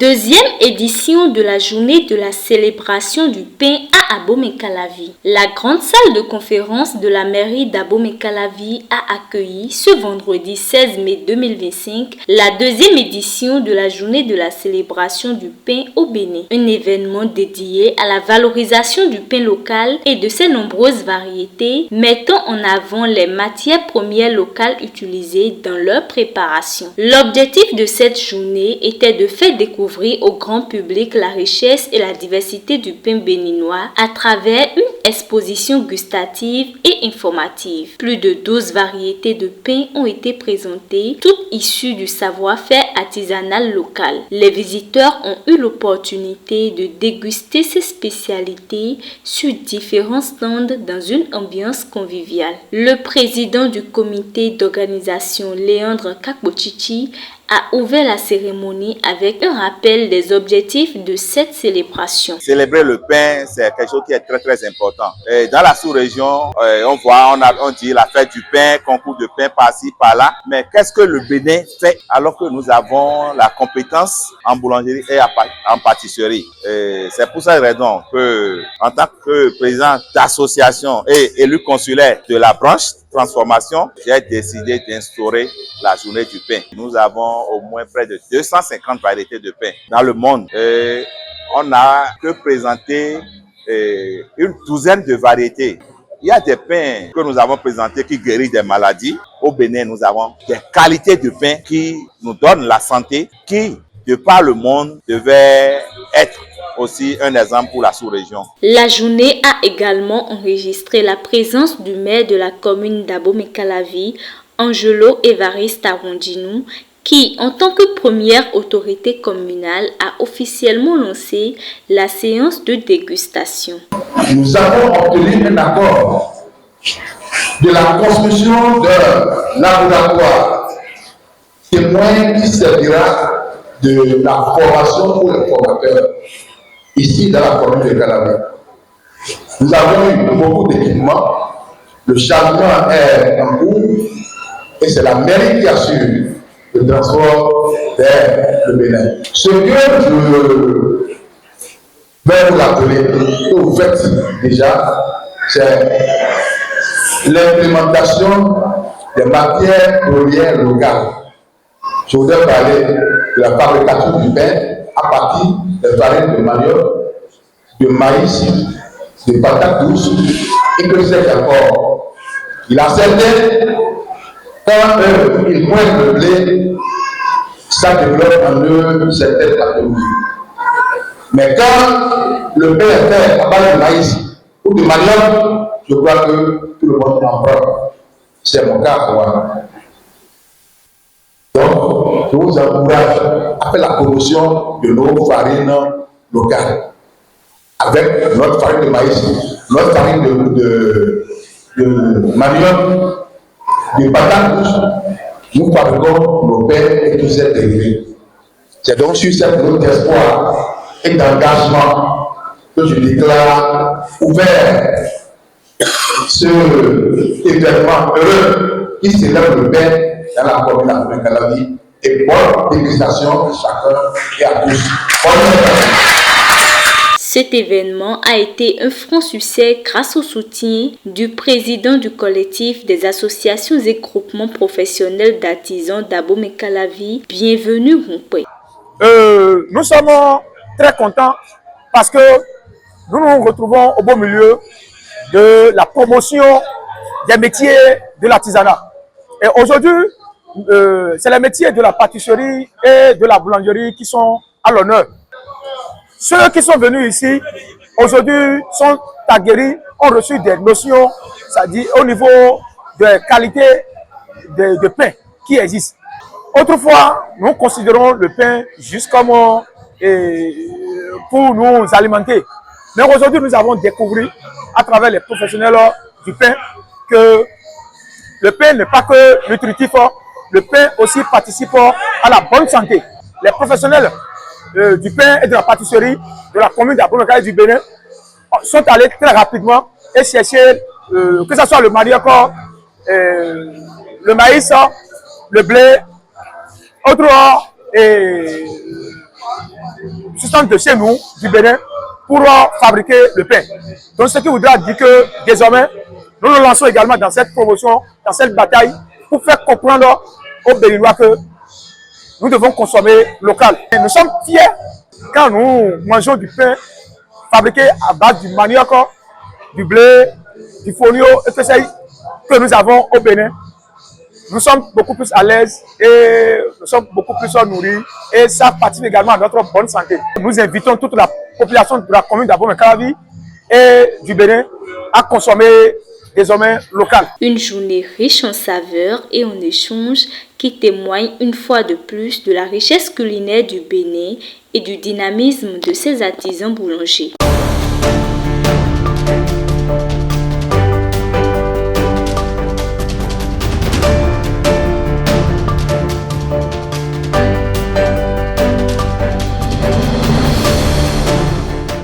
Deuxième édition de la journée de la célébration du pain à Abomey-Calavi. La grande salle de conférence de la mairie d'Abomey-Calavi a accueilli ce vendredi 16 mai 2025 la deuxième édition de la journée de la célébration du pain au Bénin. Un événement dédié à la valorisation du pain local et de ses nombreuses variétés, mettant en avant les matières premières locales utilisées dans leur préparation. L'objectif de cette journée était de faire découvrir au grand public la richesse et la diversité du pain béninois à travers une exposition gustative et informative. Plus de 12 variétés de pain ont été présentées, toutes issues du savoir-faire artisanal local. Les visiteurs ont eu l'opportunité de déguster ces spécialités sur différents stands dans une ambiance conviviale. Le président du comité d'organisation, Léandre Kakbochichi, a ouvert la cérémonie avec un rappel des objectifs de cette célébration. Célébrer le pain, c'est quelque chose qui est très important. Et dans la sous-région, on dit la fête du pain, concours de pain par-ci, par-là. Mais qu'est-ce que le Bénin fait alors que nous avons la compétence en boulangerie et en pâtisserie? C'est pour cette raison que, en tant que président d'association et élu consulaire de la branche transformation, j'ai décidé d'instaurer la journée du pain. Nous avons au moins près de 250 variétés de pain dans le monde. On n'a que présenté une douzaine de variétés. Il y a des pains que nous avons présentés qui guérissent des maladies. Au Bénin, nous avons des qualités de pain qui nous donnent la santé, qui, de par le monde, devaient être aussi un exemple pour la sous-région. La journée a également enregistré la présence du maire de la commune d'Abomey-Calavi, Angelo Évariste Arrondinou, qui, en tant que première autorité communale, a officiellement lancé la séance de dégustation. Nous avons obtenu un accord de la construction d'un laboratoire témoin qui servira de la formation pour les formateurs ici dans la commune de Calavi. Nous avons eu beaucoup d'équipements, le changement est en cours et c'est la mairie qui assure le transport vers le Bénin. Ce que je vais vous rappeler, que vous faites déjà, c'est l'implémentation des matières premières locales. Je voudrais parler de la fabrication du pain à partir des farines de manioc, de maïs, de patates douces et que c'est encore. Il a certains, quand ils pointent le blé, ça développe en eux certaines pathologies. Mais quand le pain est fait à base de maïs ou de manioc, je crois que tout le monde en prend. C'est mon cas, moi. Donc, je vous encourage à faire la promotion de nos farines locales. Avec notre farine de maïs, notre farine de manioc, de patates douces, nous fabriquons nos pains et tous ces dérivés. C'est donc sur cette note d'espoir et d'engagement que je déclare ouvert ce événement heureux qui célèbre le pain dans la commune d'Abomey-Calavi et bonne dégustation à chacun et à tous. Cet événement a été un franc succès grâce au soutien du président du collectif des associations et groupements professionnels d'artisans d'Abomey-Calavi, Bienvenue Rompé. Nous sommes très contents parce que nous nous retrouvons au beau milieu de la promotion des métiers de l'artisanat. Et aujourd'hui, c'est les métiers de la pâtisserie et de la boulangerie qui sont à l'honneur. Ceux qui sont venus ici, aujourd'hui, sont aguerris, ont reçu des notions, c'est-à-dire au niveau de qualité de pain qui existe. Autrefois, nous considérons le pain juste comme pour nous alimenter. Mais aujourd'hui, nous avons découvert à travers les professionnels du pain que le pain n'est pas que nutritif, le pain aussi participe à la bonne santé. Les professionnels du pain et de la pâtisserie de la commune d'Abomey-Calavi du Bénin sont allés très rapidement et chercher que ce soit le manioc, le maïs, le blé, autre substances de chez nous, du Bénin, pour fabriquer le pain. Donc ce qui voudra dire que désormais, nous nous lançons également dans cette promotion, dans cette bataille, pour faire comprendre aux Béninois que nous devons consommer local. Et nous sommes fiers quand nous mangeons du pain fabriqué à base du manioc, du blé, du fonio, et que nous avons au Bénin. Nous sommes beaucoup plus à l'aise et nous sommes beaucoup plus nourris et ça participe également à notre bonne santé. Nous invitons toute la population de la commune d'Abomey-Calavi et du Bénin à consommer désormais local. Une journée riche en saveurs et en échanges qui témoigne une fois de plus de la richesse culinaire du Bénin et du dynamisme de ses artisans boulangers.